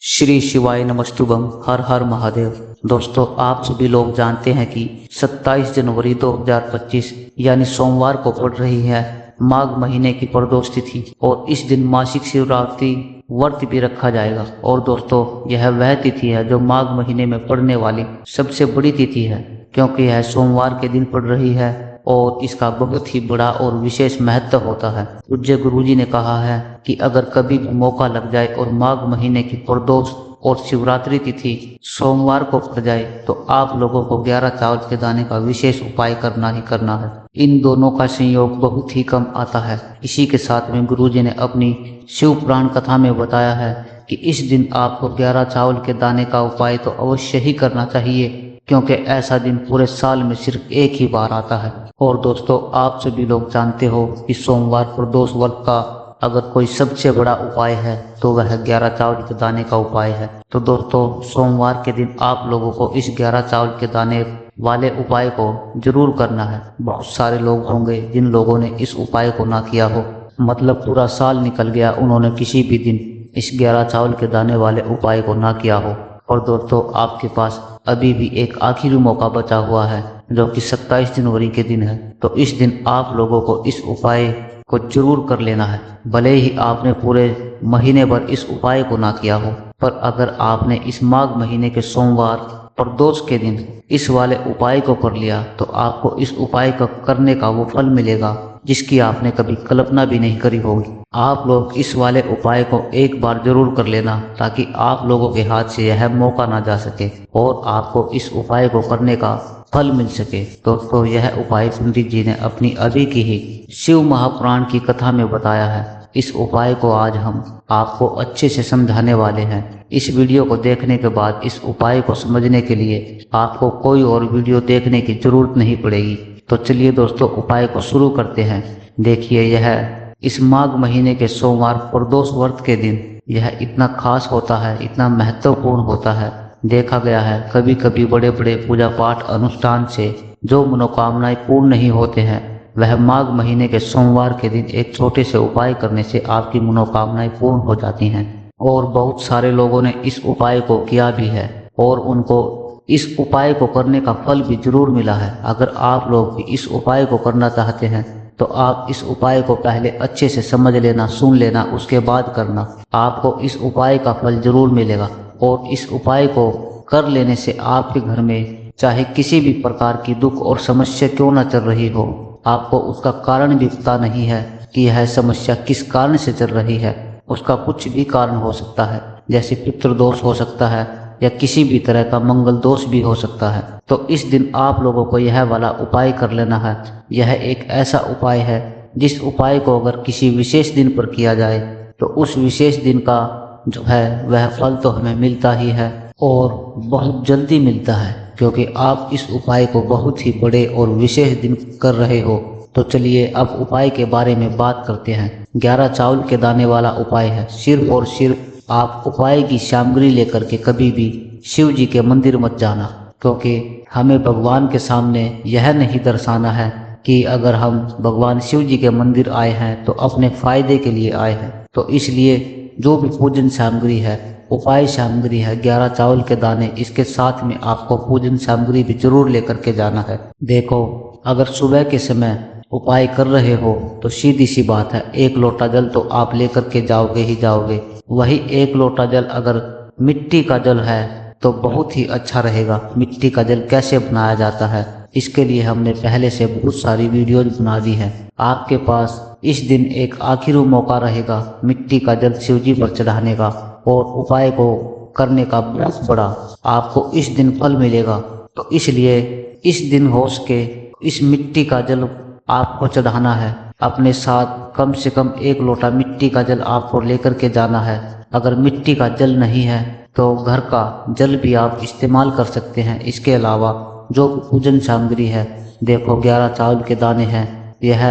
श्री शिवाय नमस्तुभम। हर हर महादेव। दोस्तों, आप सभी लोग जानते हैं कि 27 जनवरी 2025 यानी सोमवार को पड़ रही है माघ महीने की प्रदोष तिथि और इस दिन मासिक शिवरात्रि व्रत भी रखा जाएगा। और दोस्तों, यह वह तिथि है जो माघ महीने में पड़ने वाली सबसे बड़ी तिथि है, क्योंकि यह सोमवार के दिन पड़ रही है और इसका बहुत ही बड़ा और विशेष महत्व होता है। पूज्य गुरुजी ने कहा है कि अगर कभी भी मौका लग जाए और माघ महीने की प्रदोष और शिवरात्रि तिथि सोमवार को पड़ जाए तो आप लोगों को 11 चावल के दाने का विशेष उपाय करना ही करना है। इन दोनों का संयोग बहुत ही कम आता है। इसी के साथ में गुरुजी ने अपनी शिव पुराण कथा में बताया है कि इस दिन आपको 11 चावल के दाने का उपाय तो अवश्य ही करना चाहिए, क्योंकि ऐसा दिन पूरे साल में सिर्फ एक ही बार आता है। और दोस्तों, आप सभी लोग जानते हो कि सोमवार प्रदोष व्रत का अगर कोई सबसे बड़ा उपाय है तो वह 11 चावल के दाने का उपाय है। तो दोस्तों, सोमवार के दिन आप लोगों को इस 11 चावल के दाने वाले उपाय को जरूर करना है। बहुत सारे लोग होंगे जिन लोगों ने इस उपाय को ना किया हो, मतलब पूरा साल निकल गया, उन्होंने किसी भी दिन इस 11 चावल के दाने वाले उपाय को ना किया हो। और दोस्तों, आपके पास अभी भी एक आखिरी मौका बचा हुआ है जो कि 27 जनवरी के दिन है। तो इस दिन आप लोगों को इस उपाय को जरूर कर लेना है। भले ही आपने पूरे महीने भर इस उपाय को ना किया हो, पर अगर आपने इस माघ महीने के सोमवार प्रदोष के दिन इस वाले उपाय को कर लिया तो आपको इस उपाय को करने का वो फल मिलेगा जिसकी आपने कभी कल्पना भी नहीं करी होगी। आप लोग इस वाले उपाय को एक बार जरूर कर लेना ताकि आप लोगों के हाथ से यह मौका ना जा सके और आपको इस उपाय को करने का फल मिल सके। दोस्तों, यह उपाय पंडित जी ने अपनी अभी की ही शिव महापुराण की कथा में बताया है। इस उपाय को आज हम आपको अच्छे से समझाने वाले हैं। इस वीडियो को देखने के बाद इस उपाय को समझने के लिए आपको कोई और वीडियो देखने की जरूरत नहीं पड़ेगी। तो चलिए दोस्तों, उपाय को शुरू करते हैं। देखिए, यह इस माघ महीने के सोमवार प्रदोष व्रत के दिन यह इतना खास होता है, इतना महत्वपूर्ण होता है। देखा गया है कभी कभी बड़े बड़े पूजा पाठ अनुष्ठान से जो मनोकामनाएं पूर्ण नहीं होते हैं, वह माघ महीने के सोमवार के दिन एक छोटे से उपाय करने से आपकी मनोकामनाएं पूर्ण हो जाती हैं। और बहुत सारे लोगों ने इस उपाय को किया भी है और उनको इस उपाय को करने का फल भी जरूर मिला है। अगर आप लोग भी इस उपाय को करना चाहते हैं तो आप इस उपाय को पहले अच्छे से समझ लेना, सुन लेना, उसके बाद करना। आपको इस उपाय का फल जरूर मिलेगा और इस उपाय को कर लेने से आपके घर में चाहे किसी भी प्रकार की दुख और समस्या क्यों ना चल रही हो, आपको उसका कारण भी पता नहीं है कि यह समस्या किस कारण से चल रही है। उसका कुछ भी कारण हो सकता है, जैसे पितृदोष हो सकता है या किसी भी तरह का मंगल दोष भी हो सकता है। तो इस दिन आप लोगों को यह वाला उपाय कर लेना है। यह एक ऐसा उपाय है जिस उपाय को अगर किसी विशेष दिन पर किया जाए तो उस विशेष दिन का जो है वह फल तो हमें मिलता ही है और बहुत जल्दी मिलता है, क्योंकि आप इस उपाय को बहुत ही बड़े और विशेष दिन कर रहे हो। तो चलिए अब उपाय के बारे में बात करते हैं। 11 चावल के दाने वाला उपाय है। सिर्फ और सिर्फ आप उपाय की सामग्री लेकर के कभी भी शिव जी के मंदिर मत जाना, क्योंकि हमें भगवान के सामने यह नहीं दर्शाना है कि अगर हम भगवान शिव जी के मंदिर आए हैं तो अपने फायदे के लिए आए हैं। तो इसलिए जो भी पूजन सामग्री है, उपाय सामग्री है, 11 चावल के दाने, इसके साथ में आपको पूजन सामग्री भी जरूर लेकर के जाना है। देखो, अगर सुबह के समय उपाय कर रहे हो तो सीधी सी बात है, 1 लोटा जल तो आप लेकर के जाओगे ही जाओगे। वही 1 लोटा जल अगर मिट्टी का जल है तो बहुत ही अच्छा रहेगा। मिट्टी का जल कैसे बनाया जाता है, इसके लिए हमने पहले से बहुत सारी वीडियोज बना दी है। आपके पास इस दिन एक आखिरी मौका रहेगा मिट्टी का जल शिव जी पर चढ़ाने का और उपाय को करने का बहुत बड़ा आपको इस दिन फल मिलेगा। तो इसलिए इस दिन हो सके इस मिट्टी का जल आपको चढ़ाना है। अपने साथ कम से कम 1 लोटा मिट्टी का जल आपको लेकर के जाना है। अगर मिट्टी का जल नहीं है तो घर का जल भी आप इस्तेमाल कर सकते हैं। इसके अलावा जो पूजन सामग्री है, देखो 11 चावल के दाने हैं, यह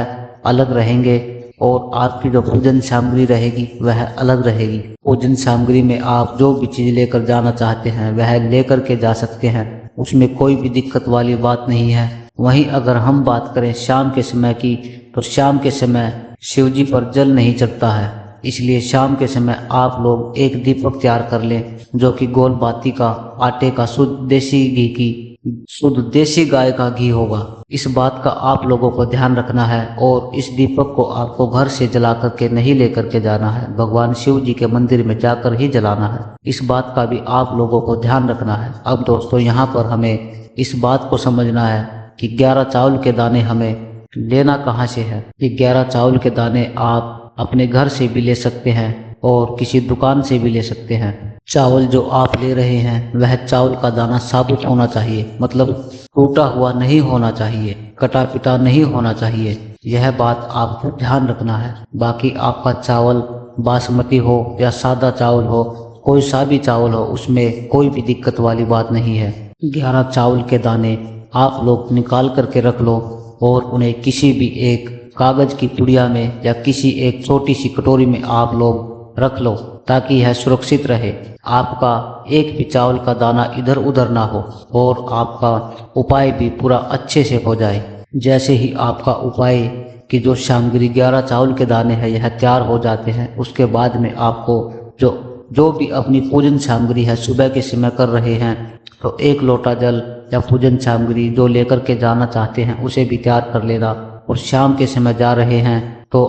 अलग रहेंगे और आपकी जो पूजन सामग्री रहेगी वह अलग रहेगी। पूजन सामग्री में आप जो भी चीज़ लेकर जाना चाहते हैं वह लेकर के जा सकते हैं, उसमें कोई भी दिक्कत वाली बात नहीं है। वहीं अगर हम बात करें शाम के समय की, तो शाम के समय शिव जी पर जल नहीं चढ़ता है, इसलिए शाम के समय आप लोग एक दीपक तैयार कर लें जो कि गोल बाती का आटे का शुद्ध देसी गाय का घी होगा। इस बात का आप लोगों को ध्यान रखना है और इस दीपक को आपको घर से जला करके नहीं लेकर के जाना है, भगवान शिव जी के मंदिर में जाकर ही जलाना है। इस बात का भी आप लोगों को ध्यान रखना है। अब दोस्तों यहाँ पर हमें इस बात को समझना है कि 11 चावल के दाने हमें लेना कहाँ से है। ये 11 चावल के दाने आप अपने घर से भी ले सकते हैं और किसी दुकान से भी ले सकते हैं। चावल जो आप ले रहे हैं वह चावल का दाना साबुत होना चाहिए, मतलब टूटा हुआ नहीं होना चाहिए, कटा पिटा नहीं होना चाहिए। यह बात आपको ध्यान रखना है। बाकी आपका चावल बासमती हो या सादा चावल हो, कोई सा भी चावल हो, उसमें कोई भी दिक्कत वाली बात नहीं है। 11 चावल के दाने आप लोग निकाल करके रख लो और उन्हें किसी भी एक कागज की पुड़िया में या किसी एक छोटी सी कटोरी में आप लोग रख लो ताकि यह सुरक्षित रहे। आपका एक भी चावल का दाना इधर उधर ना हो और आपका उपाय भी पूरा अच्छे से हो जाए। जैसे ही आपका उपाय की जो सामग्री 11 चावल के दाने हैं यह तैयार हो जाते हैं, उसके बाद में आपको जो भी अपनी पूजन सामग्री है सुबह के समय कर रहे हैं तो 1 लोटा जल या पूजन सामग्री जो लेकर के जाना चाहते हैं उसे भी तैयार कर लेना। और शाम के समय जा रहे हैं तो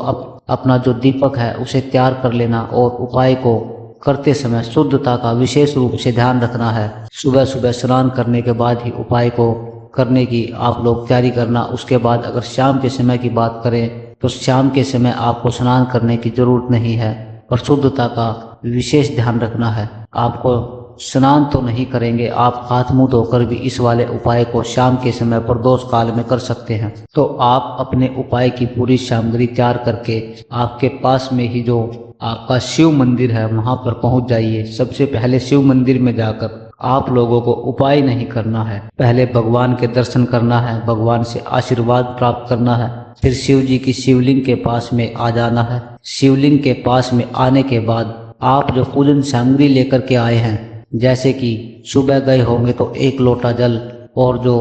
अपना जो दीपक है उसे तैयार कर लेना और उपाय को करते समय शुद्धता का विशेष रूप से ध्यान रखना है। सुबह सुबह स्नान करने के बाद ही उपाय को करने की आप लोग तैयारी करना। उसके बाद अगर शाम के समय की बात करें तो शाम के समय आपको स्नान करने की जरूरत नहीं है, पर शुद्धता का विशेष ध्यान रखना है। आपको स्नान तो नहीं करेंगे, आप हाथ मुंह धोकर भी इस वाले उपाय को शाम के समय प्रदोष काल में कर सकते हैं। तो आप अपने उपाय की पूरी सामग्री तैयार करके आपके पास में ही जो आपका शिव मंदिर है वहां पर पहुंच जाइए। सबसे पहले शिव मंदिर में जाकर आप लोगों को उपाय नहीं करना है, पहले भगवान के दर्शन करना है, भगवान से आशीर्वाद प्राप्त करना है, फिर शिव जी की शिवलिंग के पास में आ जाना है। शिवलिंग के पास में आने के बाद आप जो पूजन सामग्री लेकर के आए हैं, जैसे कि सुबह गए होंगे तो 1 लोटा जल और जो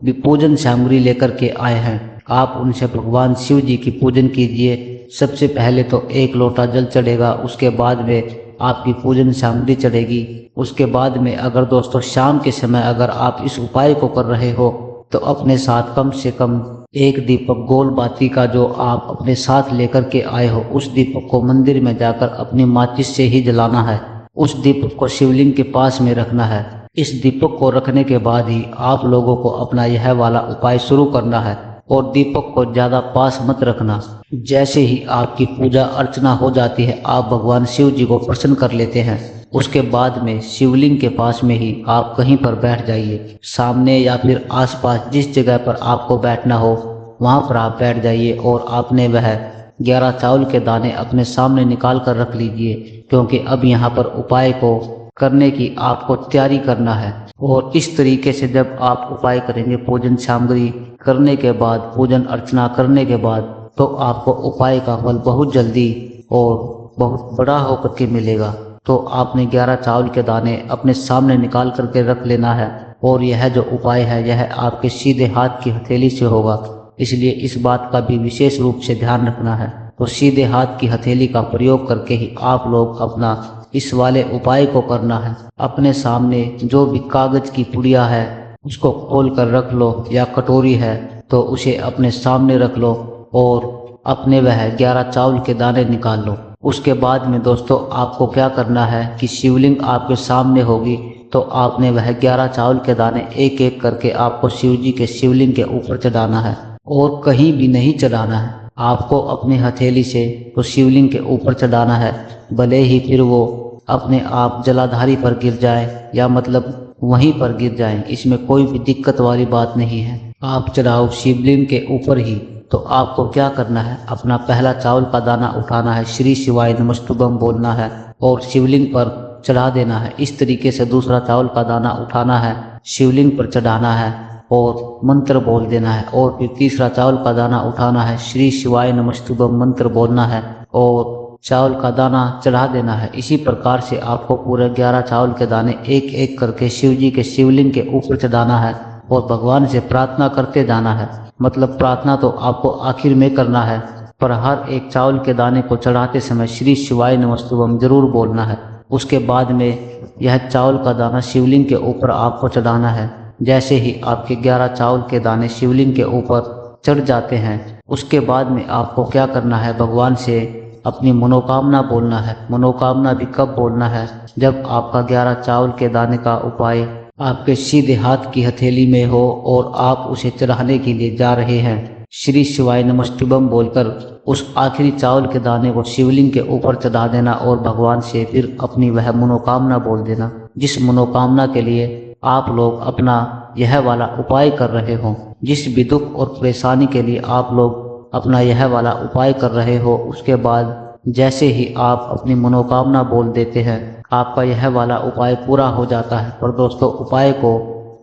भी पूजन सामग्री लेकर के आए हैं आप उनसे भगवान शिव जी की पूजन कीजिए। सबसे पहले तो 1 लोटा जल चढ़ेगा, उसके बाद में आपकी पूजन सामग्री चढ़ेगी। उसके बाद में अगर दोस्तों शाम के समय अगर आप इस उपाय को कर रहे हो तो अपने साथ कम से कम 1 दीपक गोल बाती का जो आप अपने साथ लेकर के आए हो उस दीपक को मंदिर में जाकर अपनी माचिस से ही जलाना है। उस दीपक को शिवलिंग के पास में रखना है। इस दीपक को रखने के बाद ही आप लोगों को अपना यह वाला उपाय शुरू करना है और दीपक को ज्यादा पास मत रखना। जैसे ही आपकी पूजा अर्चना हो जाती है आप भगवान शिव जी को प्रसन्न कर लेते हैं। उसके बाद में शिवलिंग के पास में ही आप कहीं पर बैठ जाइए, सामने या फिर आसपास जिस जगह पर आपको बैठना हो वहां पर आप बैठ जाइए और आपने वह 11 चावल के दाने अपने सामने निकाल कर रख लीजिए, क्योंकि अब यहाँ पर उपाय को करने की आपको तैयारी करना है। और इस तरीके से जब आप उपाय करेंगे पूजन सामग्री करने के बाद, पूजन अर्चना करने के बाद, तो आपको उपाय का फल बहुत जल्दी और बहुत बड़ा होकर के मिलेगा। तो आपने 11 चावल के दाने अपने सामने निकाल करके रख लेना है और यह जो उपाय है यह आपके सीधे हाथ की हथेली से होगा, इसलिए इस बात का भी विशेष रूप से ध्यान रखना है। तो सीधे हाथ की हथेली का प्रयोग करके ही आप लोग अपना इस वाले उपाय को करना है। अपने सामने जो भी कागज की पुड़िया है उसको खोल कर रख लो या कटोरी है तो उसे अपने सामने रख लो और अपने वह 11 चावल के दाने निकाल लो। उसके बाद में दोस्तों आपको क्या करना है कि शिवलिंग आपके सामने होगी तो आपने वह 11 चावल के दाने एक एक करके आपको शिव जी के शिवलिंग के ऊपर चढ़ाना है और कहीं भी नहीं चढ़ाना है। आपको अपनी हथेली से तो शिवलिंग के ऊपर चढ़ाना है, भले ही फिर वो अपने आप जलाधारी पर गिर जाए या मतलब वहीं पर गिर जाए, इसमें कोई भी दिक्कत वाली बात नहीं है। आप चढ़ाओ शिवलिंग के ऊपर ही। तो आपको क्या करना है, अपना पहला चावल का दाना उठाना है, श्री शिवाय नमस्तुभम बोलना है और शिवलिंग पर चढ़ा देना है। इस तरीके से दूसरा चावल का दाना उठाना है, शिवलिंग पर चढ़ाना है और मंत्र बोल देना है और फिर तीसरा चावल का दाना उठाना है, श्री शिवाय नमस्तुभम मंत्र बोलना है और चावल का दाना चढ़ा देना है। इसी प्रकार से आपको पूरे 11 चावल के दाने एक एक करके शिव जी के शिवलिंग के ऊपर चढ़ाना है और भगवान से प्रार्थना करते जाना है। मतलब प्रार्थना तो आपको आखिर में करना है, पर हर एक चावल के दाने को चढ़ाते समय श्री शिवाय नमस्तुभम जरूर बोलना है। उसके बाद में यह चावल का दाना शिवलिंग के ऊपर आपको चढ़ाना है। जैसे ही आपके 11 चावल के दाने शिवलिंग के ऊपर चढ़ जाते हैं, उसके बाद में आपको क्या करना है, भगवान से अपनी मनोकामना बोलना है। मनोकामना भी कब बोलना है, जब आपका 11 चावल के दाने का उपाय आपके सीधे हाथ की हथेली में हो और आप उसे चढ़ाने के लिए जा रहे हैं। श्री शिवाय नमस्तुभम बोलकर उस आखिरी चावल के दाने को शिवलिंग के ऊपर चढ़ा देना और भगवान से फिर अपनी वह मनोकामना बोल देना, जिस मनोकामना के लिए आप लोग अपना यह वाला उपाय कर रहे हो। जिस भी दुख और परेशानी के लिए आप लोग अपना यह वाला उपाय कर रहे हो, उसके बाद जैसे ही आप अपनी मनोकामना बोल देते हैं, आपका यह वाला उपाय पूरा हो जाता है। पर दोस्तों, उपाय को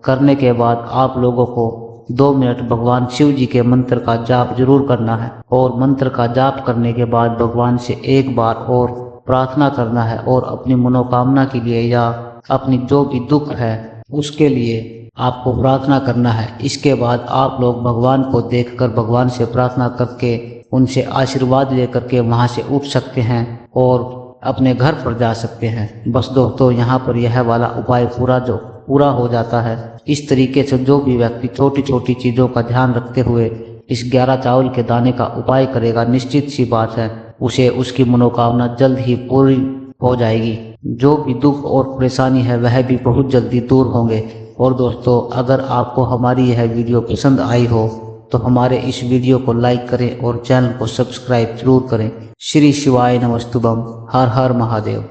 करने के बाद आप लोगों को 2 मिनट भगवान शिव जी के मंत्र का जाप जरूर करना है और मंत्र का जाप करने के बाद भगवान से एक बार और प्रार्थना करना है और अपनी मनोकामना के लिए या अपनी जो भी दुख है उसके लिए आपको प्रार्थना करना है। इसके बाद आप लोग भगवान को देखकर भगवान से प्रार्थना करके उनसे आशीर्वाद लेकर के वहां से उठ सकते हैं और अपने घर पर जा सकते हैं। बस दोस्तों, यहाँ पर यह वाला उपाय पूरा हो जाता है। इस तरीके से जो भी व्यक्ति छोटी छोटी चीज़ों का ध्यान रखते हुए इस 11 चावल के दाने का उपाय करेगा, निश्चित सी बात है उसे उसकी मनोकामना जल्द ही पूरी हो जाएगी। जो भी दुख और परेशानी है वह भी बहुत जल्दी दूर होंगे। और दोस्तों, अगर आपको हमारी यह वीडियो पसंद आई हो तो हमारे इस वीडियो को लाइक करें और चैनल को सब्सक्राइब जरूर करें। श्री शिवाय नमस्तुभम। हर हर महादेव।